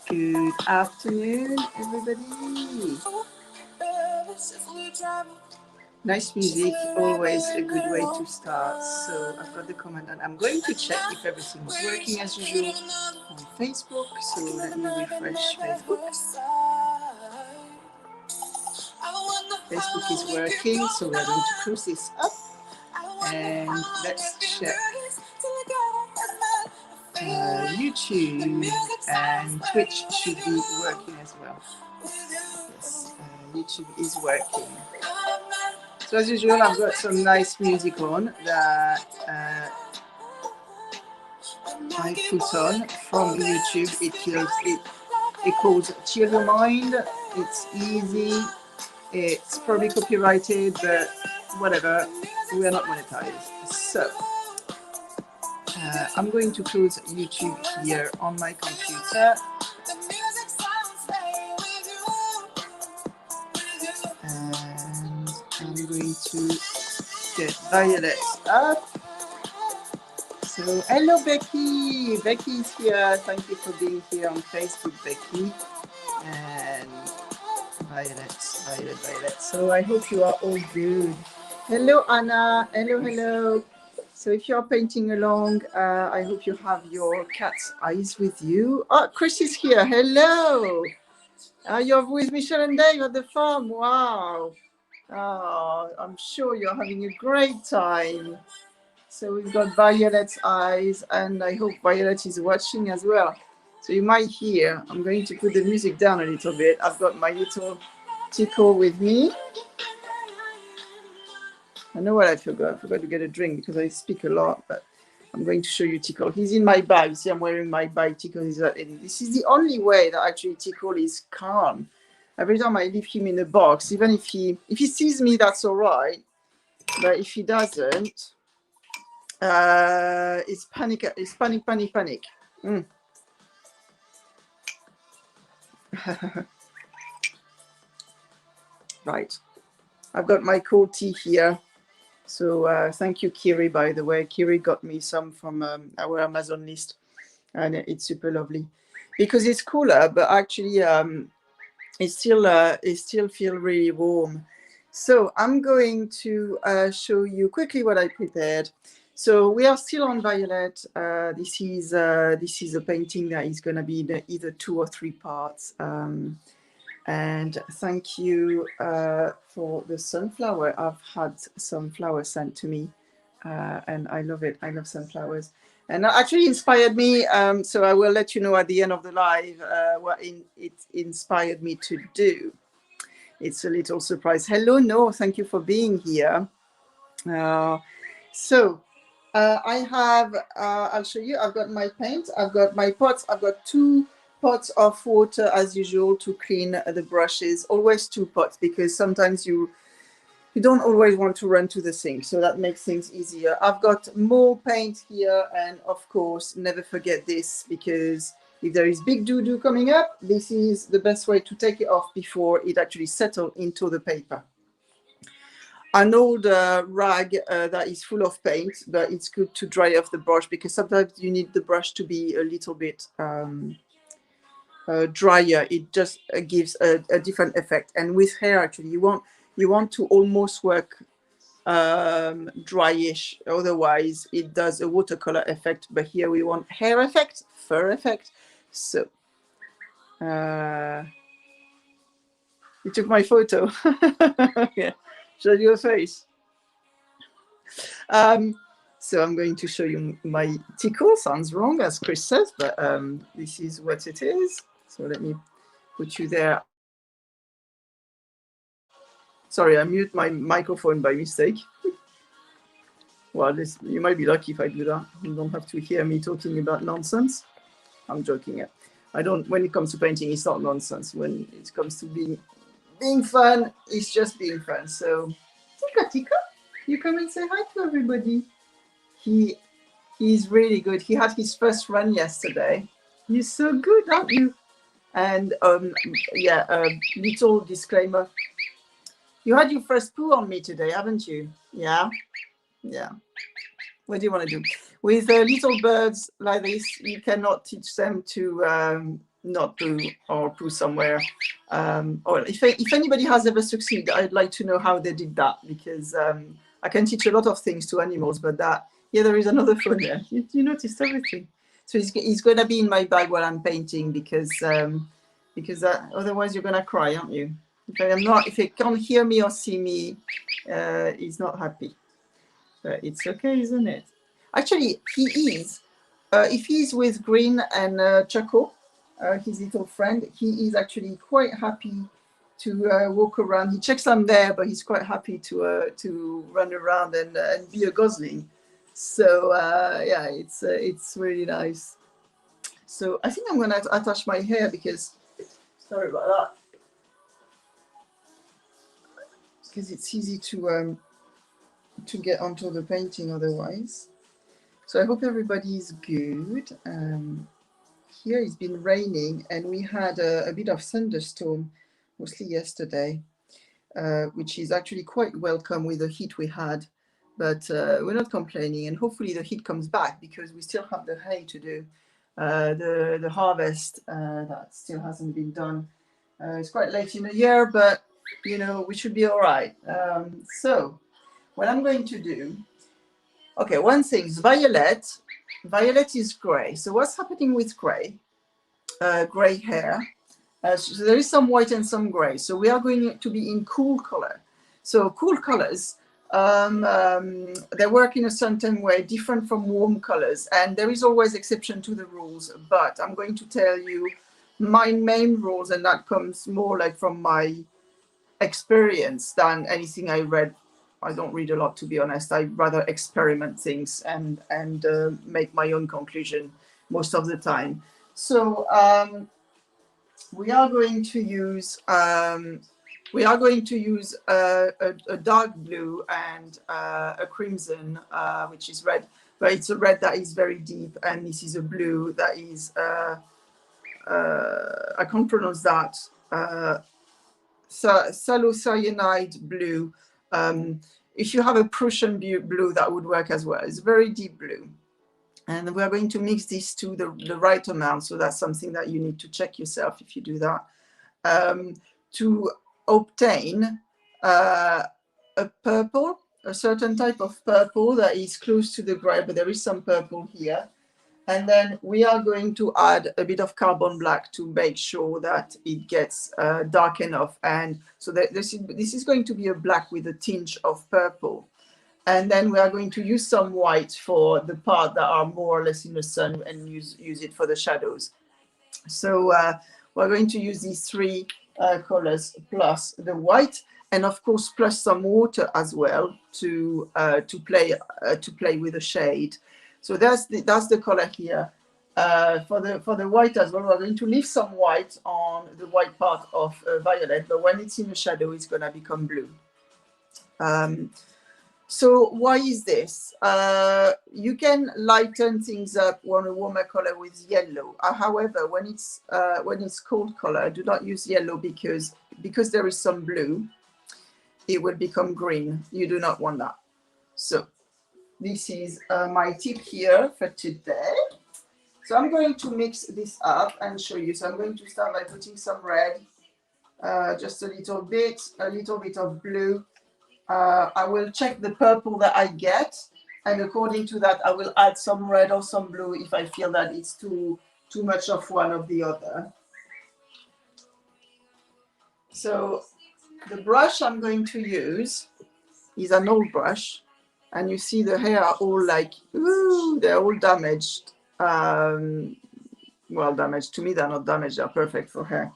Good afternoon, everybody. Nice music, always a good way to start. So I've got the comment and I'm going to check if everything is working as usual on Facebook. So let me refresh Facebook. Facebook is working, so we're going to close this up and let's check YouTube and Twitch should be working as well. Yes, YouTube is working. So as usual, I've got some nice music on that I put on from YouTube. It calls Chill Your Mind. It's easy. It's probably copyrighted, but whatever. We are not monetized. So I'm going to close YouTube here on my computer. And I'm going to get Violet up. So hello Becky. Becky is here. Thank you for being here on Facebook, Becky. And Violet. So I hope you are all good. Hello Anna. Hello. So if you're painting along, I hope you have your cat's eyes with you. Oh, Chris is here. Hello. You're with Michelle and Dave at the farm. Wow. Oh, I'm sure you're having a great time. So we've got Violet's eyes, and I hope Violet is watching as well. So you might hear, I'm going to put the music down a little bit. I've got my little Tickle with me. I know what I forgot. I forgot to get a drink because I speak a lot, but I'm going to show you Tickle. He's in my bag. See, I'm wearing my bag. Tickle is in. This is the only way that actually Tickle is calm. Every time I leave him in a box, even if he sees me, that's all right. But if he doesn't, it's panic. It's panic. Right. I've got my cold tea here. So thank you, Kiri, by the way. Kiri got me some from our Amazon list. And it's super lovely. Because it's cooler, but actually it still feels really warm. So I'm going to show you quickly what I prepared. So we are still on Violet. This is a painting that is going to be in either 2 or 3 parts. And thank you for the sunflower. I've had sunflower sent to me, and I love it. I love sunflowers. And that actually inspired me. So I will let you know at the end of the live what it inspired me to do. It's a little surprise. Hello, no, thank you for being here. So I have, I'll show you. I've got my paint. I've got my pots. I've got 2 pots of water as usual to clean the brushes. Always 2 pots because sometimes you don't always want to run to the sink, so that makes things easier. I've got more paint here, and of course never forget this, because if there is big doo-doo coming up, this is the best way to take it off before it actually settles into the paper. An old rag that is full of paint, but it's good to dry off the brush because sometimes you need the brush to be a little bit drier. It just gives a different effect. And with hair, actually, you want to almost work dryish, otherwise it does a watercolor effect. But here we want hair effect, fur effect. So you took my photo. Yeah, show your face. So I'm going to show you my Tickle. Sounds wrong, as Chris says, but this is what it is. So let me put you there. Sorry, I mute my microphone by mistake. Well, you might be lucky if I do that. You don't have to hear me talking about nonsense. I'm joking. I don't. When it comes to painting, it's not nonsense. When it comes to being fun, it's just being fun. So, Tika, you come and say hi to everybody. He's really good. He had his first run yesterday. You're so good, aren't you? And little disclaimer. You had your first poo on me today, haven't you? Yeah. What do you want to do? With little birds like this, you cannot teach them to not poo or poo somewhere. Or if anybody has ever succeeded, I'd like to know how they did that, because I can teach a lot of things to animals, but that, yeah, there is another phone there. You noticed everything. So he's going to be in my bag while I'm painting, because otherwise you're going to cry, aren't you? If he can't hear me or see me, he's not happy. But it's okay, isn't it? Actually, he is. If he's with Green and Choco, his little friend, he is actually quite happy to walk around. He checks I'm there, but he's quite happy to run around and be a gosling. So yeah, it's really nice. So I think I'm going to attach my hair, because, sorry about that, because it's easy to get onto the painting otherwise. So I hope everybody is good. Here it's been raining, and we had a bit of thunderstorm, mostly yesterday, which is actually quite welcome with the heat we had. But we're not complaining, and hopefully the heat comes back, because we still have the hay to do, the harvest that still hasn't been done. It's quite late in the year, but you know, we should be all right. So what I'm going to do, okay, one thing is violet. Violet is gray. So what's happening with gray? Gray hair. So there is some white and some gray. So we are going to be in cool color. So cool colors, they work in a certain way, different from warm colors. And there is always exception to the rules. But I'm going to tell you my main rules, and that comes more like from my experience than anything I read. I don't read a lot, to be honest. I rather experiment things and make my own conclusion most of the time. So we are going to use a dark blue and a crimson, which is red, but it's a red that is very deep, and this is a blue that is I can't pronounce that. Salocyanide blue. If you have a Prussian blue, that would work as well. It's very deep blue. And we're going to mix these to the right amount. So that's something that you need to check yourself if you do that. To obtain a purple, a certain type of purple that is close to the gray, but there is some purple here. And then we are going to add a bit of carbon black to make sure that it gets dark enough. And so that this is going to be a black with a tinge of purple. And then we are going to use some white for the part that are more or less in the sun, and use it for the shadows. So we're going to use these three colors plus the white, and of course plus some water as well to play with the shade. So that's the color here. For the white as well, we're going to leave some white on the white part of violet, but when it's in the shadow, it's going to become blue. So why is this? You can lighten things up on a warmer color with yellow. However, when it's cold color, do not use yellow, because there is some blue, it will become green. You do not want that. So this is my tip here for today. So I'm going to mix this up and show you. So I'm going to start by putting some red, just a little bit of blue. I will check the purple that I get, and according to that, I will add some red or some blue if I feel that it's too much of one or the other. So the brush I'm going to use is an old brush, and you see the hair are all like, ooh, they're all damaged. Well, damaged. To me, they're not damaged. They're perfect for hair.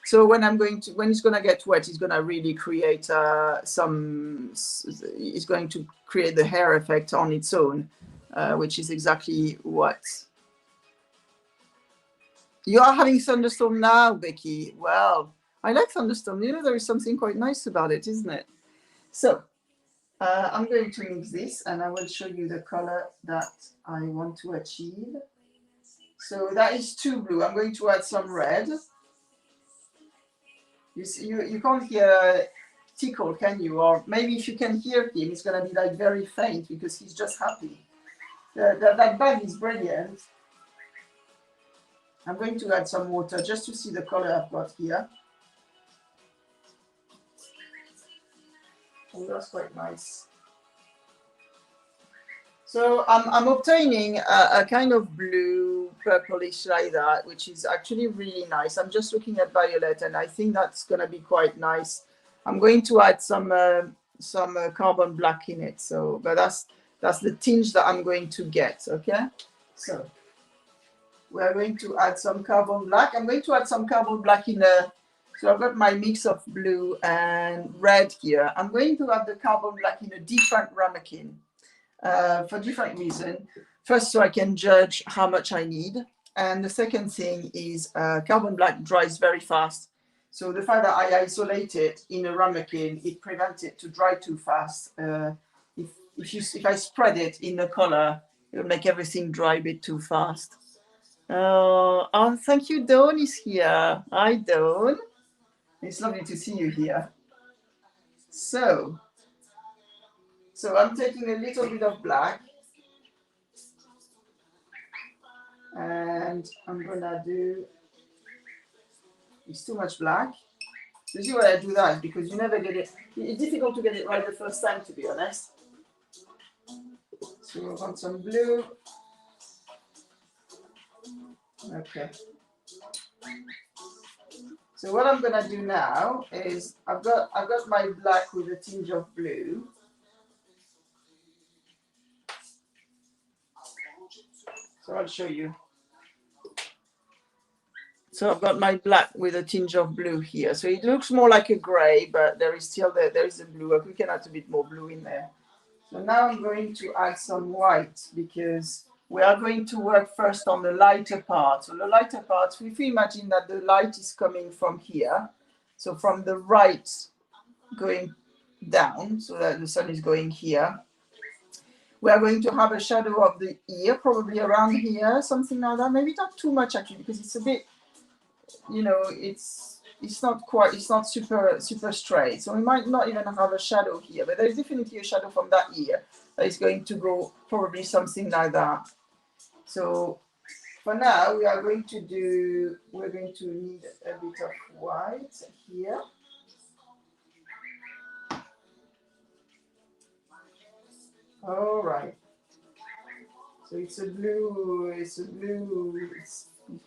So when it's going to get wet, it's going to really create it's going to create the hair effect on its own, which is exactly what. You are having thunderstorm now, Becky. Well, I like thunderstorm. You know, there is something quite nice about it, isn't it? So I'm going to mix this, and I will show you the color that I want to achieve. So that is too blue. I'm going to add some red. You see, you can't hear Tickle, can you? Or maybe if you can hear him, it's going to be like very faint because he's just happy. That bag is brilliant. I'm going to add some water just to see the color I've got here. Oh, that's quite nice. So I'm obtaining a kind of blue, purplish like that, which is actually really nice. I'm just looking at violet, and I think that's going to be quite nice. I'm going to add some carbon black in it. So, but that's the tinge that I'm going to get. Okay, so we're going to add some carbon black. I'm going to add some carbon black in a. So I've got my mix of blue and red here. I'm going to add the carbon black in a different ramekin. For different reasons. First, so I can judge how much I need. And the second thing is carbon black dries very fast. So the fact that I isolate it in a ramekin, it prevents it to dry too fast. If I spread it in the color, it will make everything dry a bit too fast. Oh, thank you. Dawn is here. Hi, Dawn. It's lovely to see you here. So I'm taking a little bit of black. And I'm gonna do, it's too much black. You see why I do that? Because you never get it, it's difficult to get it right the first time, to be honest. So I want some blue. Okay. So what I'm gonna do now is I've got my black with a tinge of blue. So I'll show you. So I've got my black with a tinge of blue here. So it looks more like a gray, but there is still there is a blue. We can add a bit more blue in there. So now I'm going to add some white because we are going to work first on the lighter part. So the lighter part, if we imagine that the light is coming from here, so from the right going down, so that the sun is going here, we are going to have a shadow of the ear, probably around here, something like that. Maybe not too much actually, because it's a bit, you know, it's not super straight. So we might not even have a shadow here, but there's definitely a shadow from that ear that is going to go probably something like that. So for now, we're going to need a bit of white here. All right. So it's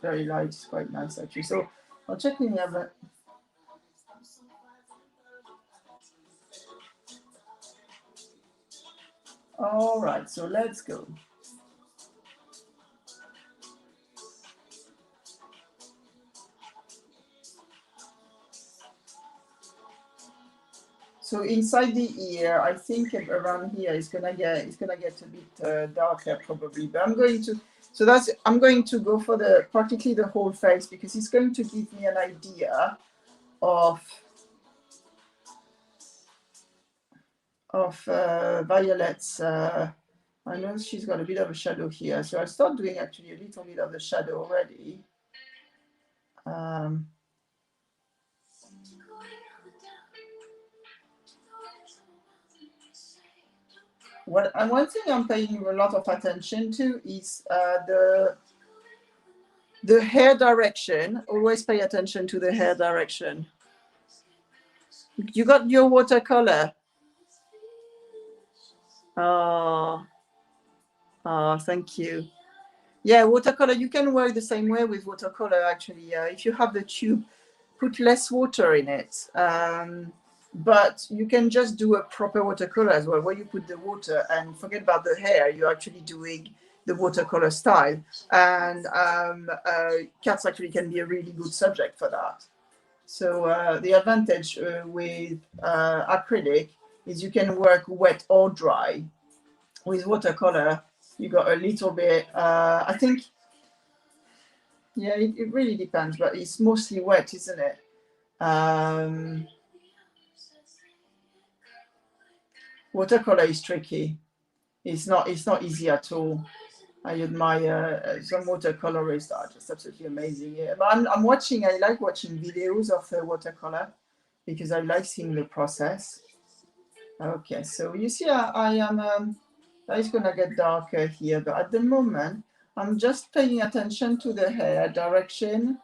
very light, it's quite nice actually. So I'll check in here, but all right, so let's go. So inside the ear, I think around here it's gonna get a bit darker probably. But I'm going to go for practically the whole face because it's going to give me an idea of Violet's. I know she's got a bit of a shadow here, so I start doing actually a little bit of the shadow already. One thing I'm paying a lot of attention to is the hair direction. Always pay attention to the hair direction. You got your watercolor. Oh, thank you. Yeah, watercolor, you can work the same way with watercolor actually. If you have the tube, put less water in it. But you can just do a proper watercolor as well, where you put the water and forget about the hair. You're actually doing the watercolor style. And cats actually can be a really good subject for that. So the advantage with acrylic is you can work wet or dry. With watercolor, you got a little bit, I think, yeah, it really depends, but it's mostly wet, isn't it? Watercolor is tricky. It's not easy at all. I admire some watercolorists that are just absolutely amazing. Yeah, but I like watching videos of watercolor because I like seeing the process. Okay, so you see, I am, that is gonna get darker here, but at the moment, I'm just paying attention to the hair direction.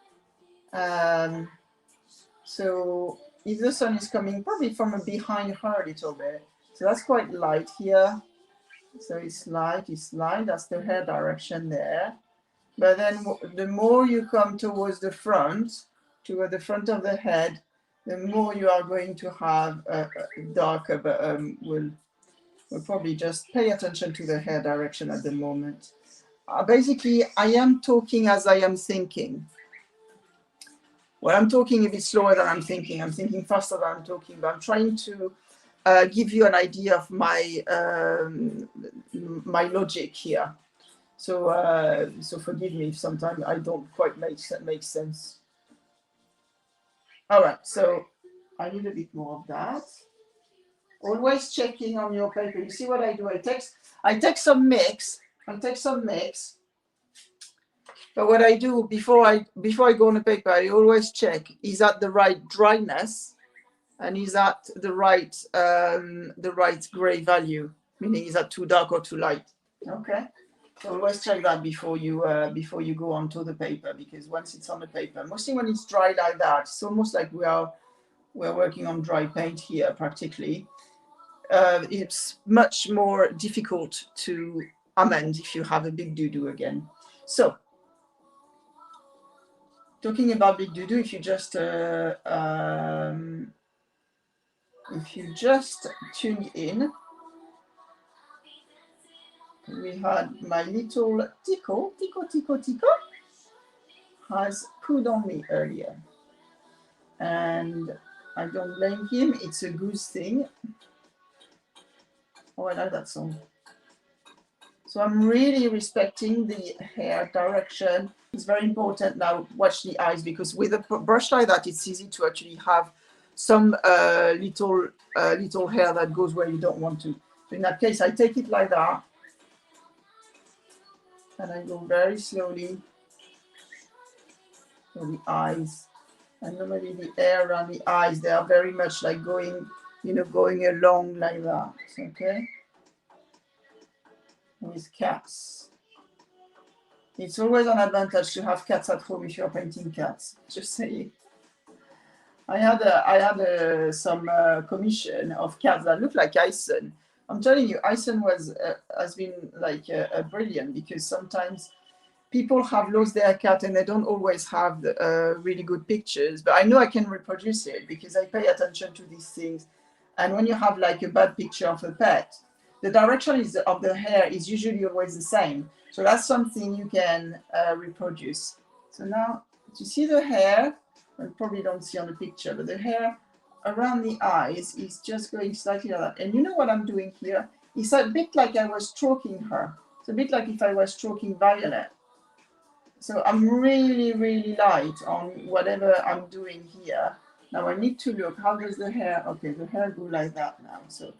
So if the sun is coming probably from behind her a little bit, so that's quite light here. So it's light, that's the hair direction there. But then the more you come towards the front, toward the front of the head, the more you are going to have a darker, but we'll probably just pay attention to the hair direction at the moment. Basically, I am talking as I am thinking. Well, I'm talking a bit slower than I'm thinking. I'm thinking faster than I'm talking, but I'm trying to give you an idea of my my logic here. So, so forgive me if sometimes I don't quite make sense. All right, so I need a bit more of that. Always checking on your paper. You see what I do? I take some mix. But what I do before I go on the paper, I always check: is that the right dryness, and is that the right gray value? Meaning, is that too dark or too light? Okay. So always check that before you go onto the paper, because once it's on the paper, mostly when it's dry like that, it's almost like we're working on dry paint here practically. It's much more difficult to amend if you have a big doo-doo again. So, talking about big doo-doo, if you just tune in, we had my little Tico has pooed on me earlier, and I don't blame him. It's a goose thing. Oh, I like that song. So I'm really respecting the hair direction. It's very important. Now watch the eyes, because with a brush like that, it's easy to actually have some little hair that goes where you don't want to. So in that case, I take it like that, and I go very slowly for the eyes. And normally the hair around the eyes, they are very much like going along like that. Okay. With cats, it's always an advantage to have cats at home if you're painting cats. Just saying. I had some commission of cats that look like Ison. I'm telling you, Ison has been like brilliant, because sometimes people have lost their cat and they don't always have really good pictures. But I know I can reproduce it because I pay attention to these things. And when you have like a bad picture of a pet, the direction of the hair is usually always the same. So that's something you can reproduce. So now, to see the hair, I probably don't see on the picture, but the hair around the eyes is just going slightly like that. And you know what I'm doing here? It's a bit like I was stroking her. It's a bit like if I was stroking Violet. So I'm really, really light on whatever I'm doing here. Now I need to look, how does the hair, okay, the hair go like that now. So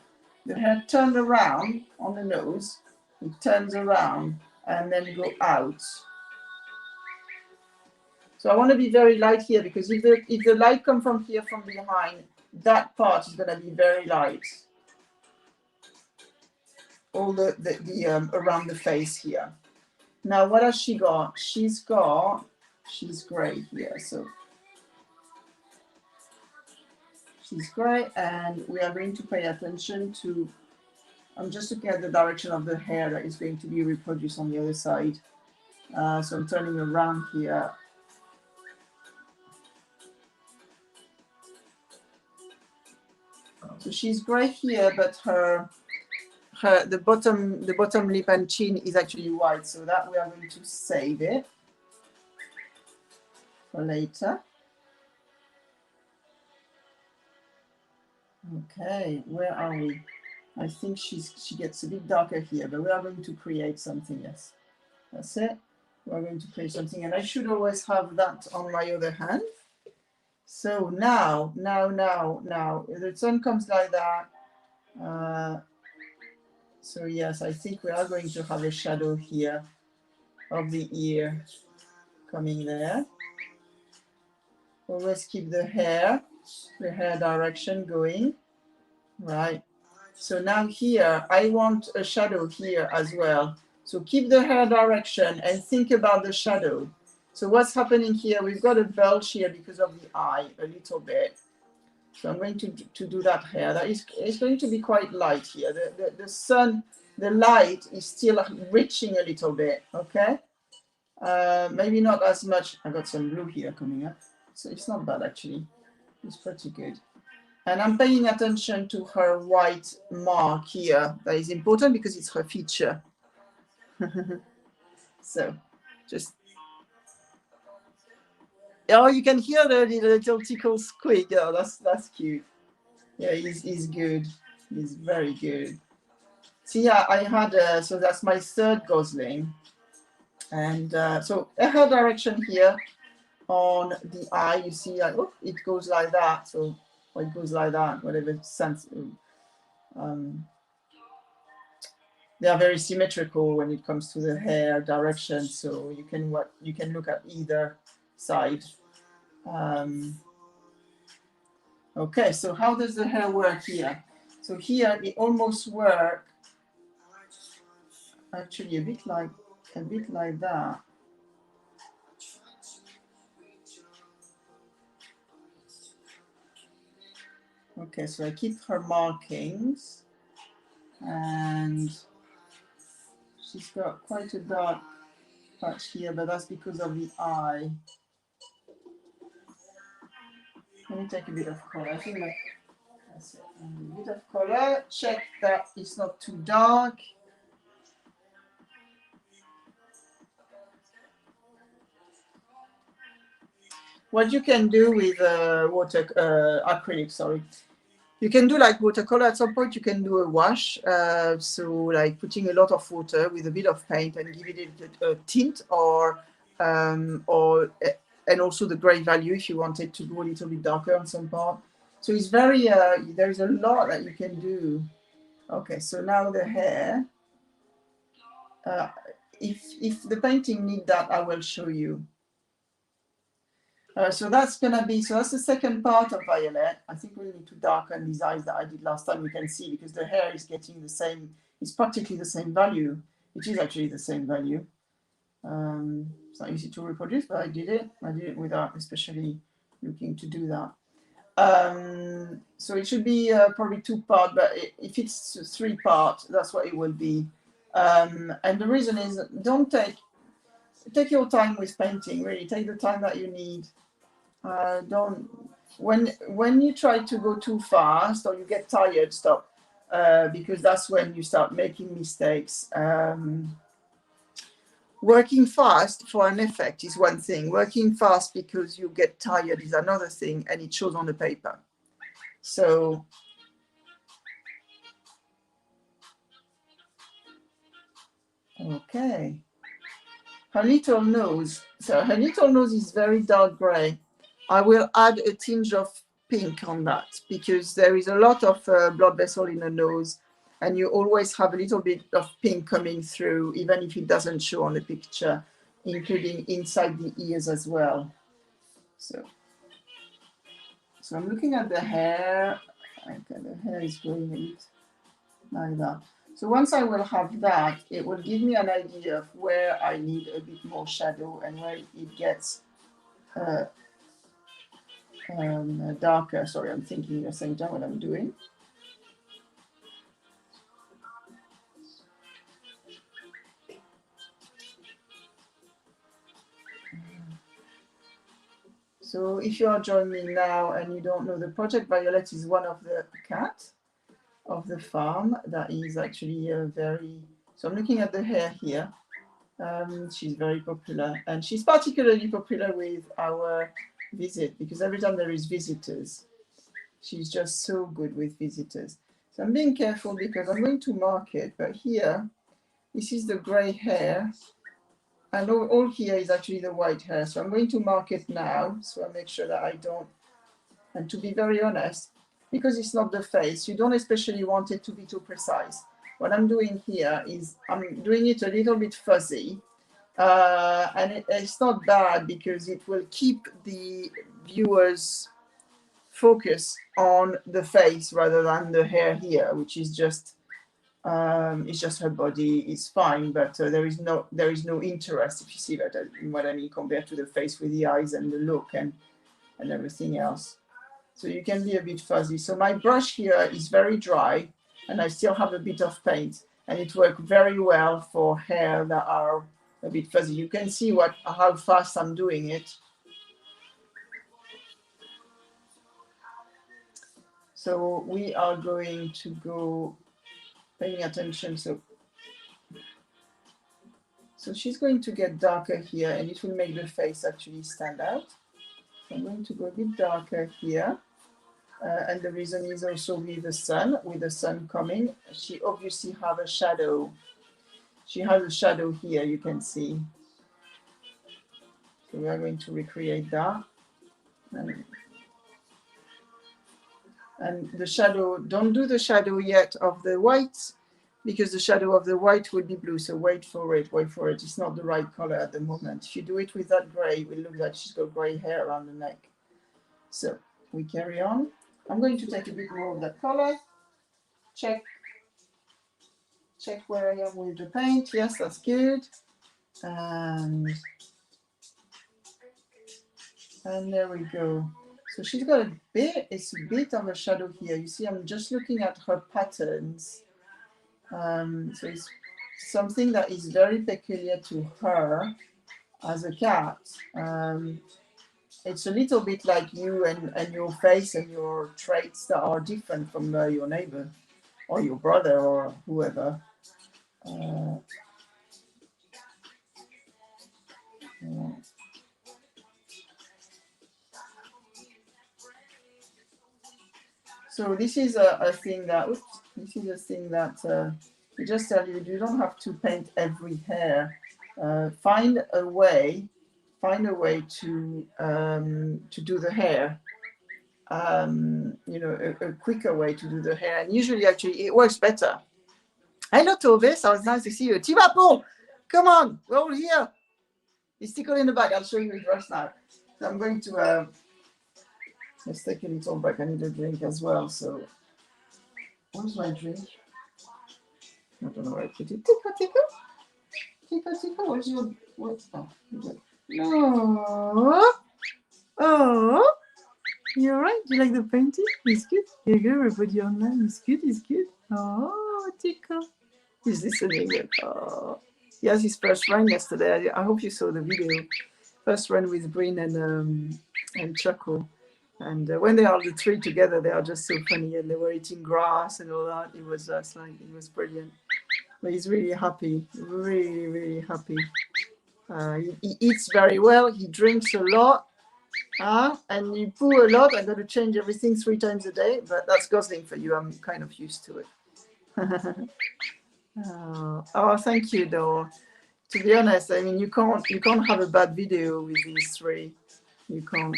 the hair turned around on the nose, it turns around and then go out. So I want to be very light here, because if the light comes from here from behind, that part is going to be very light. All the around the face here. Now what has she got? She's gray here. So she's gray, and we are going to pay attention to, I'm just looking at the direction of the hair that is going to be reproduced on the other side. So I'm turning around here. So she's gray here, but the bottom lip and chin is actually white. So that we are going to save it for later. Okay, where are we? I think she gets a bit darker here, but we are going to create something. Yes, that's it. We're going to create something, and I should always have that on my other hand. So now, the sun comes like that. So yes, I think we are going to have a shadow here of the ear coming there. Always keep the hair direction going. Right. So now here, I want a shadow here as well. So keep the hair direction and think about the shadow. So what's happening here? We've got a bulge here because of the eye a little bit. So I'm going to do that hair. That is, it's going to be quite light here. The sun, the light is still reaching a little bit, okay? Maybe not as much. I got some blue here coming up. So it's not bad actually. It's pretty good. And I'm paying attention to her white mark here. That is important because it's her feature. So just, oh, you can hear the little tickle squeak. Oh, that's cute. Yeah, he's good. He's very good. See, I had, so that's my third gosling. And so a hair direction here on the eye, you see, like, oh, it goes like that. So, or it goes like that, whatever sense. They are very symmetrical when it comes to the hair direction. So you can look at either side. Okay, so how does the hair work here? So here it almost works actually a bit like that. Okay, so I keep her markings, and she's got quite a dark patch here, but that's because of the eye. Let me take a bit of color. I think that's it. A bit of color. Check that it's not too dark. What you can do with acrylic, sorry. You can do like watercolor. At some point, you can do a wash. So like putting a lot of water with a bit of paint and give it a tint, and also the gray value if you want it to go a little bit darker on some part. So it's very, there's a lot that you can do. Okay, so now the hair. If the painting need that, I will show you. So that's gonna be, so that's the second part of Violet. I think we need to darken these eyes that I did last time. You can see because the hair is getting the same, it's practically the same value. It is actually the same value. It's not easy to reproduce, but I did it without especially looking to do that. So it should be probably 2 parts, but if it's 3 parts, that's what it will be. And the reason is, don't take your time with painting. Really, take the time that you need. Don't, when you try to go too fast or you get tired, stop, because that's when you start making mistakes. Working fast for an effect is one thing. Working fast because you get tired is another thing, and it shows on the paper. So okay, her little nose. So her little nose is very dark gray. I will add a tinge of pink on that because there is a lot of blood vessel in the nose, and you always have a little bit of pink coming through, even if it doesn't show on the picture, including inside the ears as well. So I'm looking at the hair. Okay, the hair is going a bit like that. So once I will have that, it will give me an idea of where I need a bit more shadow and where it gets darker. Sorry, I'm thinking at the same time what I'm doing. So if you are joining me now and you don't know, the Project Violet is one of the cats of the farm that is actually very, so I'm looking at the hair here. She's very popular, and she's particularly popular with our visit because every time there is visitors, she's just so good with visitors. So I'm being careful because I'm going to mark it, but here, this is the gray hair, and all here is actually the white hair. So I'm going to mark it now, so I make sure that I don't, and to be very honest, because it's not the face, you don't especially want it to be too precise. What I'm doing here is I'm doing it a little bit fuzzy, and it's not bad because it will keep the viewers focus on the face rather than the hair here, which is just It's just her body is fine, but there is no interest, if you see that, what I mean, compared to the face with the eyes and the look and everything else. So you can be a bit fuzzy. So my brush here is very dry, and I still have a bit of paint, and it works very well for hair that are a bit fuzzy. You can see how fast I'm doing it. So we are going to go paying attention. So she's going to get darker here, and it will make the face actually stand out. So I'm going to go a bit darker here. And the reason is also with the sun coming, she obviously has a shadow. She has a shadow here, you can see. So we are going to recreate that. And the shadow, don't do the shadow yet of the white, because the shadow of the white will be blue. So wait for it. It's not the right color at the moment. If you do it with that gray, it will look like she's got gray hair around the neck. So we carry on. I'm going to take a bit more of that color. Check where I am with the paint. Yes, that's good. And there we go. So she's got it's a bit of a shadow here. You see, I'm just looking at her patterns. So it's something that is very peculiar to her as a cat. It's a little bit like you and your face and your traits that are different from your neighbor or your brother or whoever. Yeah. So this is a thing that we just tell you don't have to paint every hair. Find a way to do the hair. A quicker way to do the hair, and usually actually it works better. Hello Tove, sounds nice to see you. Tivapo, come on, we're all here. It's tickle in the back. I'll show you it right now. So I'm going to let's take a little break. I need a drink as well. So where's my drink? I don't know where I put it. Tickle. Where's your what? Oh, no. Oh, you're right. Do you like the painting? It's good. Here you go. Everybody online. It's good. Oh, Tickle. He's listening. Oh. He has his first run yesterday. I hope you saw the video. First run with Breen and Choco. And when they are the three together, they are just so funny. And they were eating grass and all that. It was just like, it was brilliant. But he's really happy. Really, really happy. He eats very well. He drinks a lot. And you poo a lot. I got to change everything 3 times a day. But that's Gosling for you. I'm kind of used to it. Oh, thank you, though. To be honest, I mean, you can't have a bad video with these 3. You can't.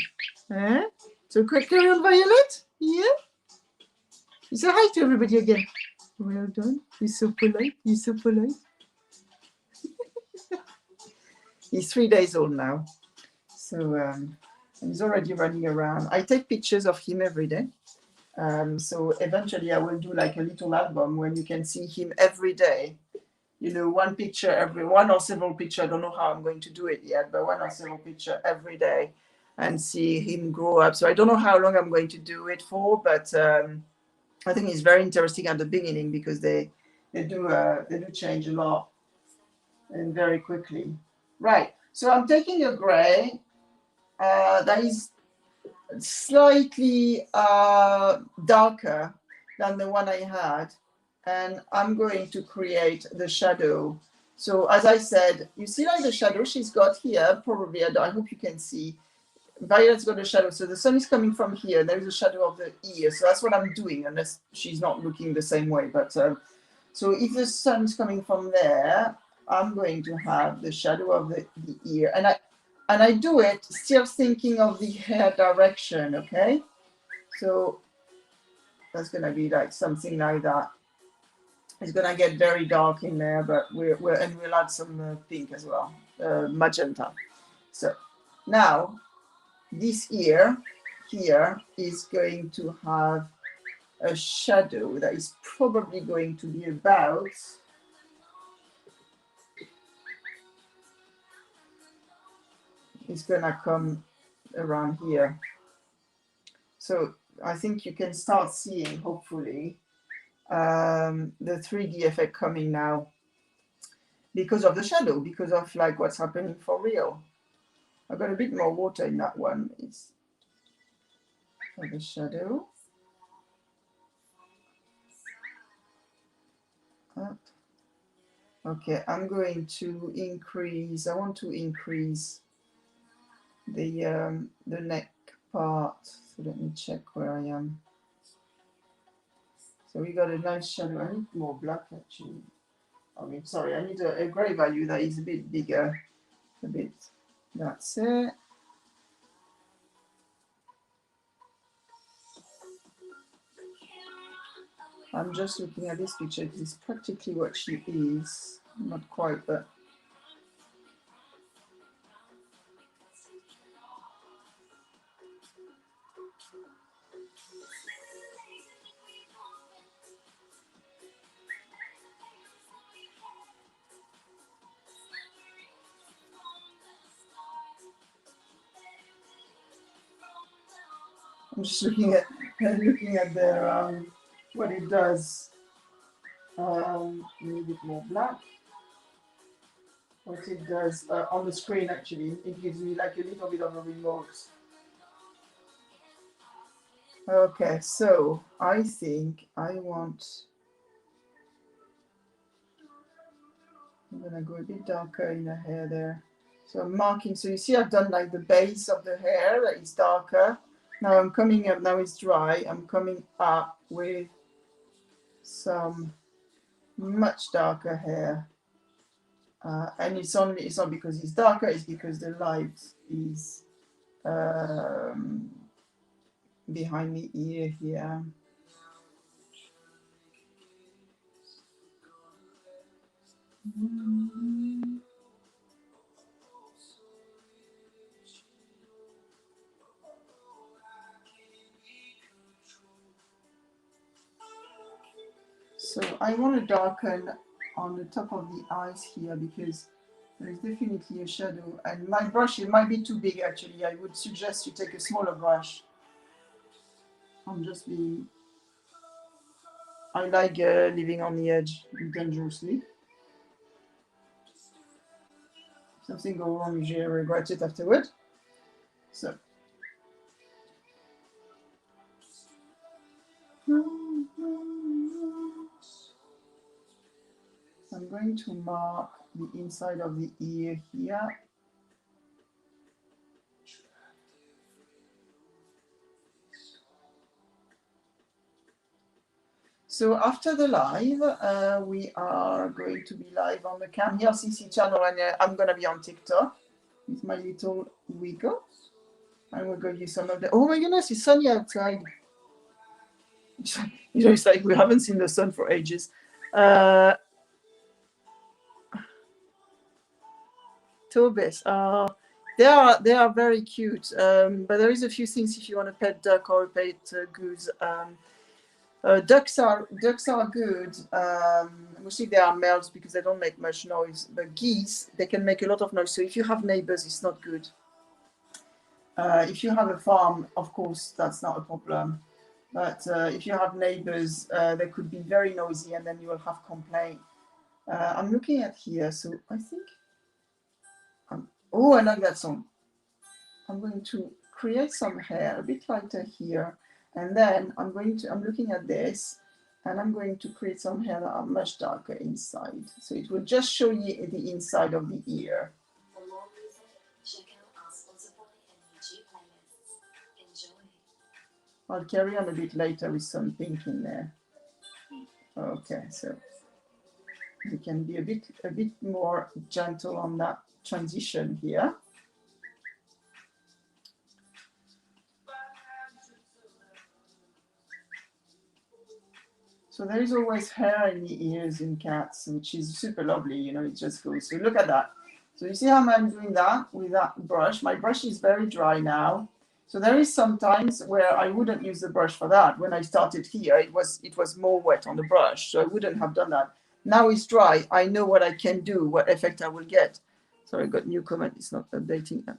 Eh? So quick, carry on, Violet. Yeah. You say hi to everybody again. Well done. You're so polite. He's 3 days old now, so he's already running around. I take pictures of him every day. So eventually I will do like a little album when you can see him every day. One picture one or several pictures. I don't know how I'm going to do it yet, but 1 or several pictures every day and see him grow up. So I don't know how long I'm going to do it for, but I think it's very interesting at the beginning because they do change a lot and very quickly. Right. So I'm taking a gray that is slightly darker than the one I had, and I'm going to create the shadow. So as I said, you see like the shadow she's got here, probably, I hope you can see. Violet's got a shadow, so the sun is coming from here. There is a shadow of the ear, so that's what I'm doing, unless she's not looking the same way. But so if the sun is coming from there, I'm going to have the shadow of the ear, and I do it still thinking of the hair direction. Okay, so that's gonna be like something like that. It's gonna get very dark in there, but we'll add some pink as well, magenta. So now this ear here is going to have a shadow that is probably going to be about it's gonna come around here. So I think you can start seeing, hopefully, the 3D effect coming now because of the shadow, because of like what's happening for real. I've got a bit more water in that one. It's for the shadow. Up. Okay, I'm going to increase. I want to increase the neck part. So let me check where I am. So we got a nice shadow. I need more black actually. I mean, sorry, I need a gray value that is a bit bigger. A bit. That's it. I'm just looking at this picture because it's practically what she is. Not quite, but I'm just looking at the what it does. Need a bit more black. What it does on the screen actually, it gives me like a little bit of a remote. Okay, so I think I'm gonna go a bit darker in the hair there. So I'm marking, so you see I've done like the base of the hair that is darker. Now I'm coming up, now it's dry, I'm coming up with some much darker hair. And it's not because it's darker, it's because the light is behind the ear here. So I want to darken on the top of the eyes here because there is definitely a shadow. And my brush, it might be too big actually. I would suggest you take a smaller brush. I'm just being... I like living on the edge dangerously. If something goes wrong, usually I regret it afterward. So. I'm going to mark the inside of the ear here. So after the live, we are going to be live on the Cam Here CC channel, and I'm going to be on TikTok with my little wiggle. And we'll go use some of the... Oh my goodness, it's sunny outside. You know, it's like we haven't seen the sun for ages. Tobis, they are very cute, but there is a few things if you want to pet duck or pet goose. Ducks are good. Mostly they are males because they don't make much noise. But geese, they can make a lot of noise. So if you have neighbors, it's not good. If you have a farm, of course, that's not a problem. But if you have neighbors, they could be very noisy, and then you will have complaint. I'm looking at here, so I think. Oh, I like that song. I'm going to create some hair a bit lighter here, and then I'm looking at this, and I'm going to create some hair that are much darker inside. So it will just show you the inside of the ear. For more music, check out our Spotify and YouTube playlists. Enjoy. I'll carry on a bit later with some pink in there. Okay, so you can be a bit more gentle on that transition here. So there is always hair in the ears in cats, which is super lovely, you know, it just goes. So look at that. So you see how I'm doing that with that brush. My brush is very dry now. So there is some times where I wouldn't use the brush for that. When I started here, it was more wet on the brush, so I wouldn't have done that. Now it's dry. I know what I can do, what effect I will get. So I got new comment. It's not updating now.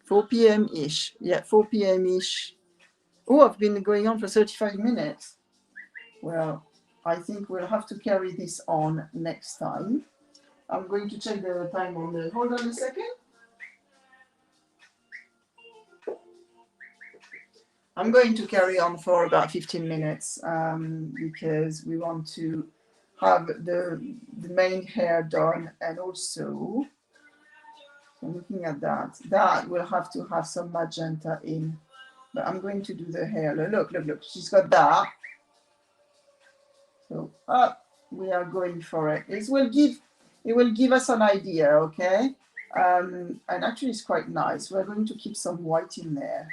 4 p.m. ish. Yeah, 4 p.m. ish. Oh, I've been going on for 35 minutes. Well, I think we'll have to carry this on next time. I'm going to check the time on the. Hold on a second. I'm going to carry on for about 15 minutes because we want to have the main hair done, and also, so looking at that will have to have some magenta in. But I'm going to do the hair. Look, she's got that. So we are going for it. It will give us an idea, okay? And actually it's quite nice. We're going to keep some white in there.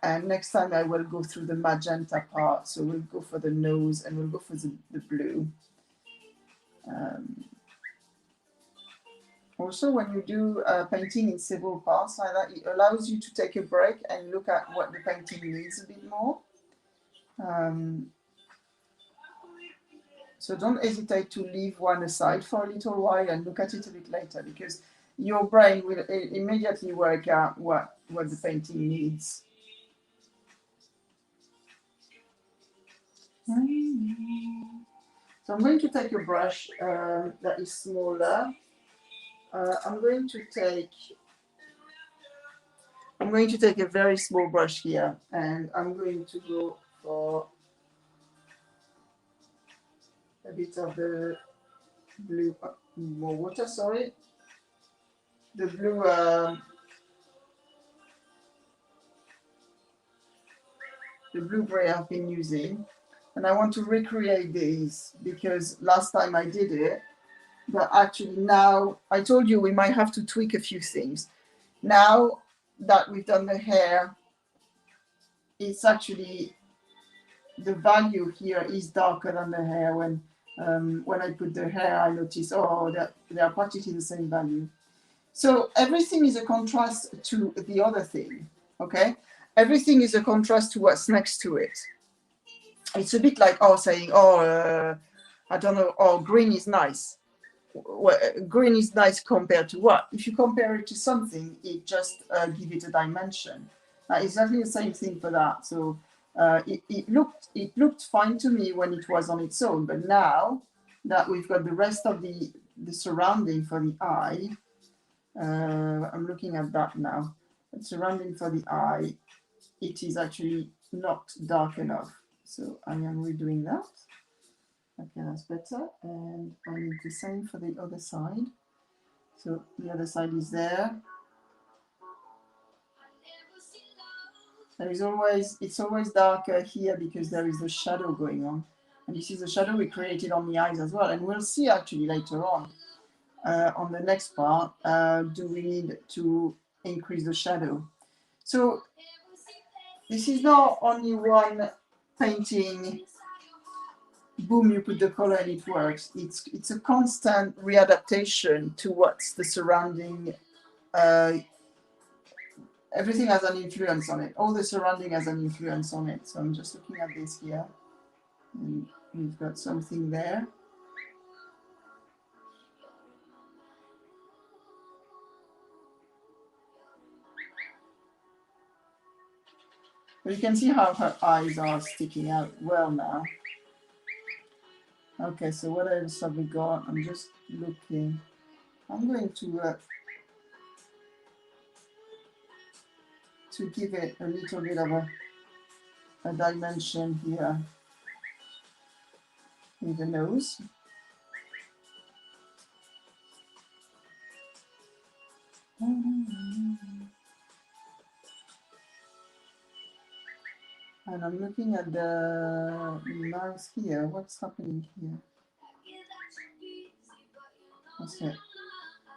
And next time I will go through the magenta part. So we'll go for the nose and we'll go for the blue. Also, when you do painting in several parts like that, it allows you to take a break and look at what the painting needs a bit more. So don't hesitate to leave one aside for a little while and look at it a bit later, because your brain will immediately work out what the painting needs. So I'm going to take a brush that is smaller. I'm going to take a very small brush here, and I'm going to go for a bit of the blue, more water, sorry. The blue, the blue-gray I've been using. And I want to recreate these because last time I did it, but actually now, I told you we might have to tweak a few things. Now that we've done the hair, it's actually, the value here is darker than the hair. When I put the hair, I notice, oh, they are practically the same value. So everything is a contrast to the other thing, okay? Everything is a contrast to what's next to it. It's a bit like saying, I don't know, green is nice. Well, green is nice compared to what? If you compare it to something, it just gives it a dimension. Exactly the same thing for that. So it looked fine to me when it was on its own, but now that we've got the rest of the surrounding for the eye, I'm looking at that now. The surrounding for the eye, it is actually not dark enough. So I am redoing that. Okay, that's better. And I need the same for the other side. So the other side is there. It's always darker here because there is a shadow going on. And this is the shadow we created on the eyes as well. And we'll see actually later on the next part, do we need to increase the shadow? So this is not only one painting, boom, you put the color and it works. It's a constant readaptation to what's the surrounding. Everything has an influence on it. All the surrounding has an influence on it. So I'm just looking at this here. And we've got something there. But you can see how her eyes are sticking out well now. Okay, so what else have we got? I'm just looking. I'm going to give it a little bit of a dimension here in the nose. And I'm looking at the mouth here. What's happening here? Okay.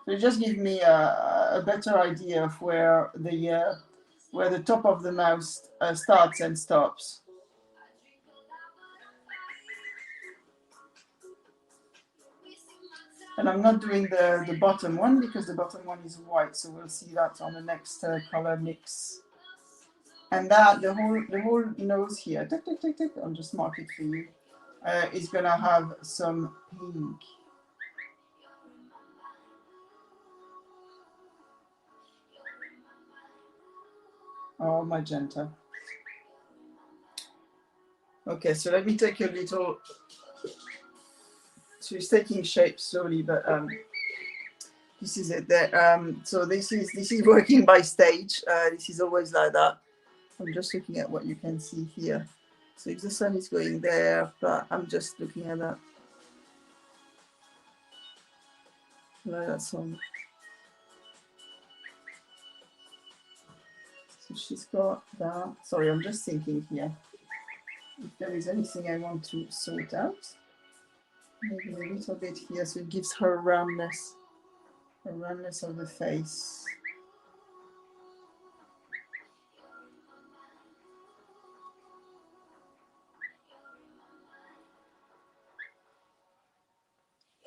So it just gives me a better idea of where the top of the mouth starts and stops. And I'm not doing the bottom one because the bottom one is white, so we'll see that on the next color mix. And that the whole nose here, tick, tick, tick, tick, I'll just mark it for you, is gonna have some pink. Oh, magenta. Okay, so let me take a little. So it's taking shape slowly, but this is it. So this is working by stage. This is always like that. I'm just looking at what you can see here. So if the sun is going there, but I'm just looking at that. Like that song. So she's got that. Sorry, I'm just thinking here. If there is anything I want to sort out, maybe a little bit here, so it gives her roundness of the face.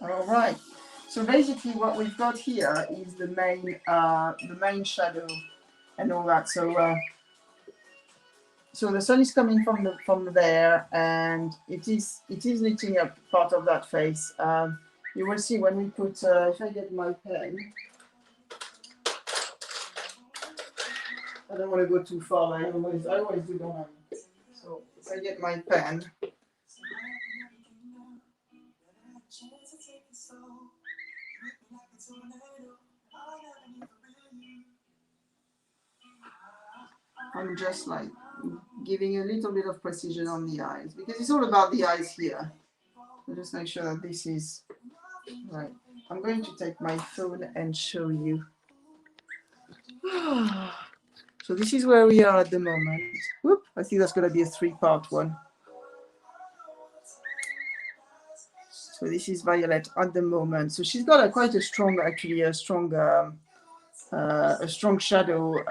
All right. So basically, what we've got here is the main shadow and all that. So so the sun is coming from there, and it is lighting up part of that face. You will see when we put. If I get my pen, I don't want to go too far. I always do, don't I? So if I get my pen. I'm just like giving a little bit of precision on the eyes because it's all about the eyes here. So just make sure that this is right. I'm going to take my phone and show you. So this is where we are at the moment. Whoop, I think that's going to be a 3-part one. So this is Violet at the moment. So she's got quite a strong, actually, a strong shadow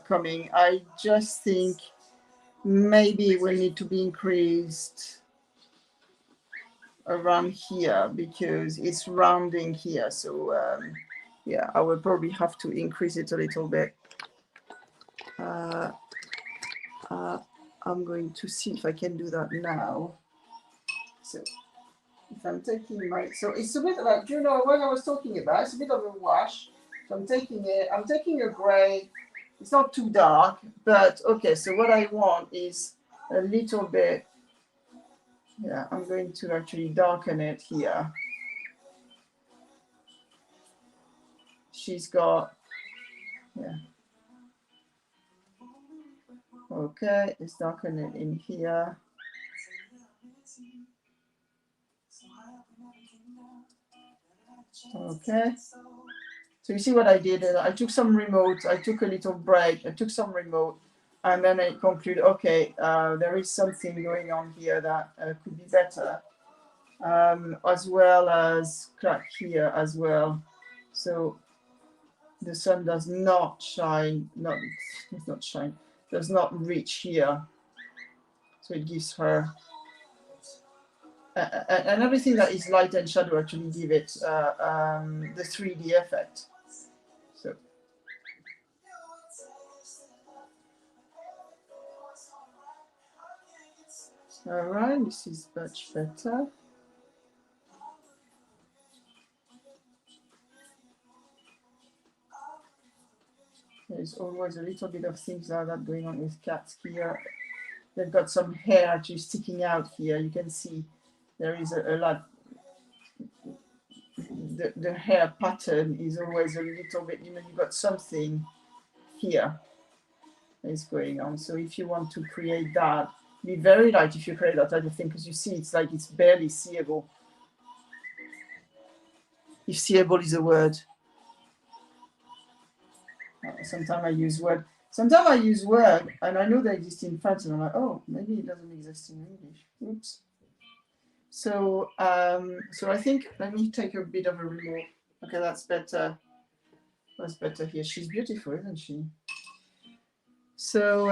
coming. I just think maybe it will need to be increased around here because it's rounding here. So yeah, I will probably have to increase it a little bit. I'm going to see if I can do that now. So if I'm taking my, so it's a bit like, you know what I was talking about, it's a bit of a wash. So I'm taking a gray. It's not too dark, but okay, so what I want is a little bit, yeah, I'm going to actually darken it here. She's got, yeah. Okay, let's darken it in here. Okay. So you see what I did? I took some remote, I took a little break, I took some remote, and then I concluded, okay, there is something going on here that could be better, as well as crack here as well. So the sun does not shine, does not reach here. So it gives her, and everything that is light and shadow actually give it the 3D effect. So. All right, this is much better. There's always a little bit of things like that going on with cats here. They've got some hair actually sticking out here. You can see there is a lot. The hair pattern is always a little bit, you know, you've got something here that is going on. So if you want to create that, be very light if you create that type of thing, because you see it's like it's barely seeable. If seeable is a word. Sometimes I use word. Sometimes I use word, and I know they exist in French, and I'm like, oh, maybe it doesn't exist in English. Oops. So, so I think let me take a bit of a remote. Okay, that's better. That's better here. She's beautiful, isn't she? So,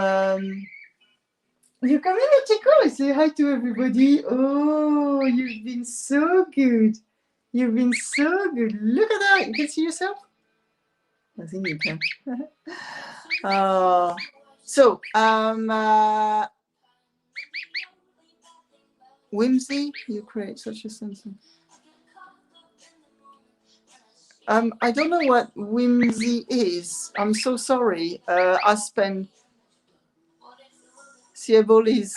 you come in, Chico. Say hi to everybody. Oh, you've been so good. You've been so good. Look at that. You can see yourself? I think you can. So, whimsy, you create such a sense of... I don't know what whimsy is. I'm so sorry. Aspen Siebel is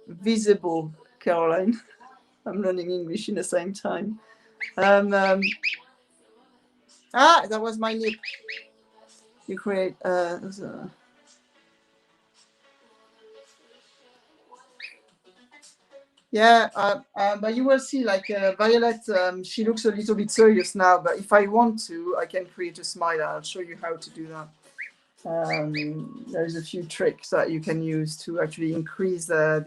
visible, Caroline. I'm learning English in the same time. That was my lip. You create... yeah, but you will see, like Violet, she looks a little bit serious now, but if I want to, I can create a smile. I'll show you how to do that. There's a few tricks that you can use to actually increase the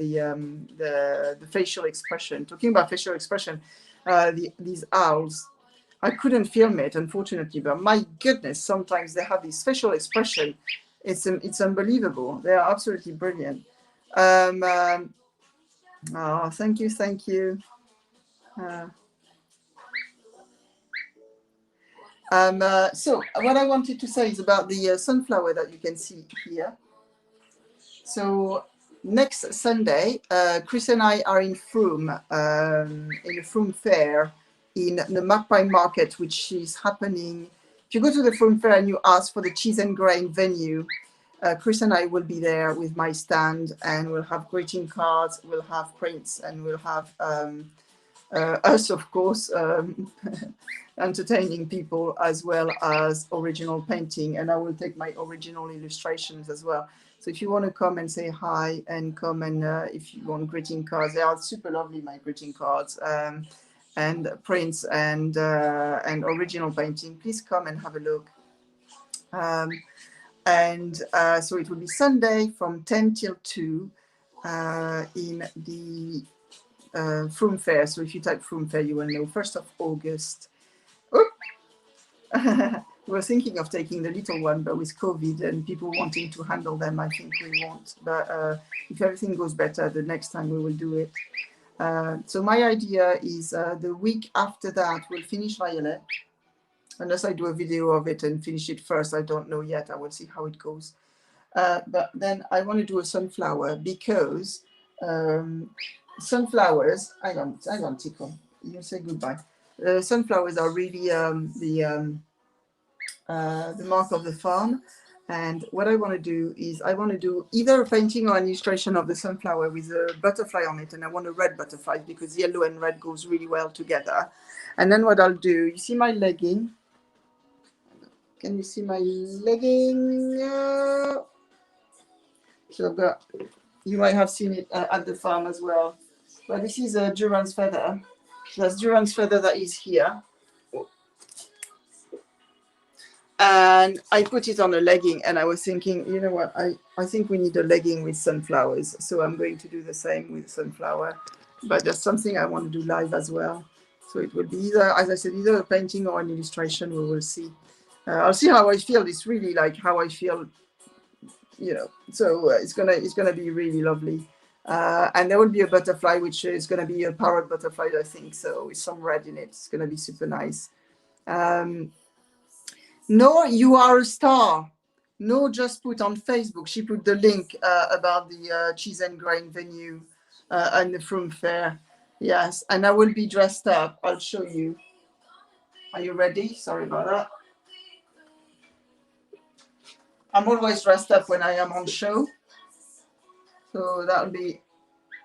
facial expression. Talking about facial expression, these owls, I couldn't film it, unfortunately, but my goodness, sometimes they have this facial expression. It's unbelievable. They are absolutely brilliant. Oh, thank you, thank you. So what I wanted to say is about the sunflower that you can see here. So next Sunday, Chris and I are in Frome, in a Frome fair in the Magpie Market, which is happening. If you go to the Frome fair and you ask for the cheese and grain venue, Chris and I will be there with my stand, and we'll have greeting cards, we'll have prints, and we'll have us, of course, entertaining people, as well as original painting, and I will take my original illustrations as well. So if you want to come and say hi, and come and if you want greeting cards, they are super lovely, my greeting cards, and prints and original painting, please come and have a look. So it will be Sunday from 10 till 2 in the Frome Fair. So if you type Frome Fair, you will know. 1st of August. We're thinking of taking the little one, but with COVID and people wanting to handle them, I think we won't. But if everything goes better, the next time we will do it. So my idea is the week after that, we'll finish Violet. Unless I do a video of it and finish it first, I don't know yet. I will see how it goes. But then I want to do a sunflower, because sunflowers, I don't tickle. You say goodbye. Sunflowers are really the mark of the farm. And what I want to do is I want to do either a painting or an illustration of the sunflower with a butterfly on it. And I want a red butterfly because yellow and red goes really well together. And then what I'll do, you see my legging? Can you see my legging? So I've got, you might have seen it at the farm as well. But this is a Duran's feather. That's Duran's feather that is here. And I put it on a legging, and I was thinking, you know what, I think we need a legging with sunflowers. So I'm going to do the same with sunflower. But there's something I want to do live as well. So it will be either, as I said, either a painting or an illustration. We will see. I'll see how I feel. It's really like how I feel, you know. So it's gonna be really lovely. And there will be a butterfly, which is gonna be a parrot butterfly, I think. So with some red in it, it's gonna be super nice. No, you are a star. No, just put on Facebook. She put the link about the cheese and grain venue and the Frome Fair. Yes, and I will be dressed up. I'll show you. Are you ready? Sorry about that. I'm always dressed up when I am on show. So that'll be,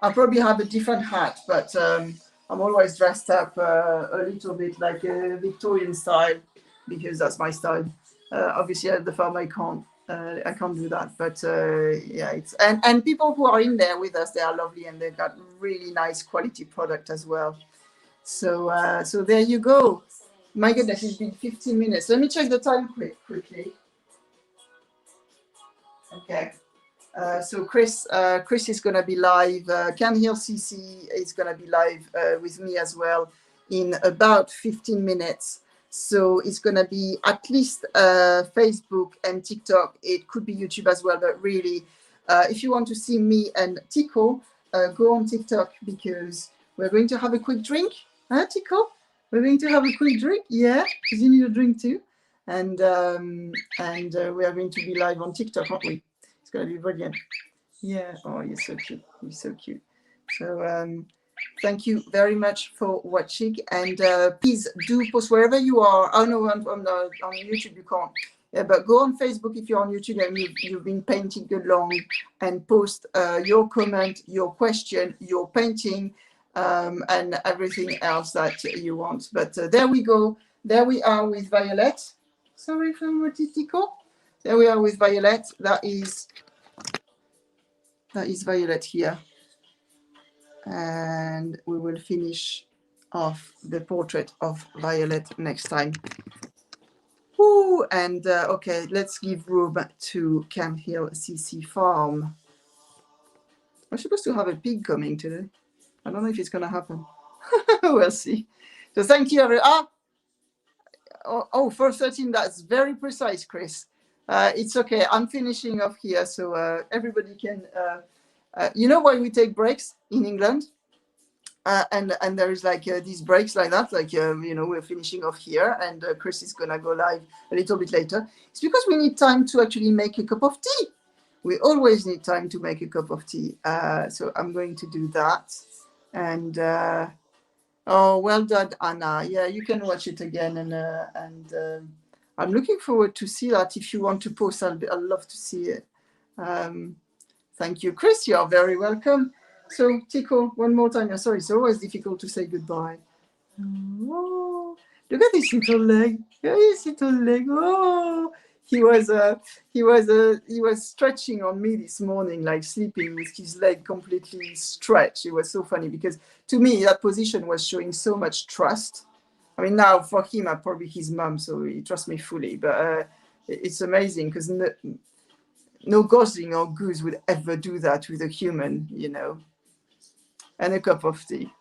I'll probably have a different hat, but I'm always dressed up a little bit like a Victorian style, because that's my style. Obviously at the farm I can't do that, but yeah, it's and people who are in there with us, they are lovely, and they've got really nice quality product as well. So so there you go. My goodness, it's been 15 minutes. Let me check the time quickly. Okay. So Chris is going to be live. Can Hill CC is going to be live with me as well in about 15 minutes. So it's going to be at least Facebook and TikTok. It could be YouTube as well. But really, if you want to see me and Tico, go on TikTok, because we're going to have a quick drink. Huh, Tico? We're going to have a quick drink, yeah, because you need a drink too. And we are going to be live on TikTok, aren't we? It's going to be brilliant. Yeah. Oh, you're so cute. You're so cute. So thank you very much for watching, and please do post wherever you are. Oh no, on YouTube you can't. Yeah, but go on Facebook if you're on YouTube and you've been painting along, and post your comment, your question, your painting, and everything else that you want. But there we go. There we are with Violet. Sorry for Motitico. There we are with Violet. That is Violet here. And we will finish off the portrait of Violet next time. Ooh, and okay, let's give room to Camp Hill CC Farm. We're supposed to have a pig coming today. I don't know if it's going to happen. We'll see. So thank you, everyone. Oh, 4:13, that's very precise, Chris. It's okay. I'm finishing off here, so everybody can... you know why we take breaks in England? And there is like these breaks like that, like we're finishing off here, and Chris is gonna go live a little bit later. It's because we need time to actually make a cup of tea. We always need time to make a cup of tea. So I'm going to do that. And oh, well done, Anna. Yeah, you can watch it again, and I'm looking forward to see that. If you want to post, I'd love to see it. Thank you, Chris. You're very welcome. So, Tico, one more time. Sorry, it's always difficult to say goodbye. Oh, look at this little leg. Look at this little leg. Oh, he was stretching on me this morning, like sleeping with his leg completely stretched. It was so funny because to me that position was showing so much trust. I mean, now for him, I'm probably his mum, so he trusts me fully. But it's amazing because no gosling or goose would ever do that with a human, and a cup of tea.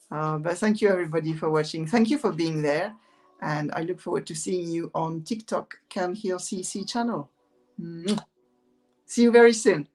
But thank you, everybody, for watching. Thank you for being there. And I look forward to seeing you on TikTok, Camp Hill CC channel. See you very soon.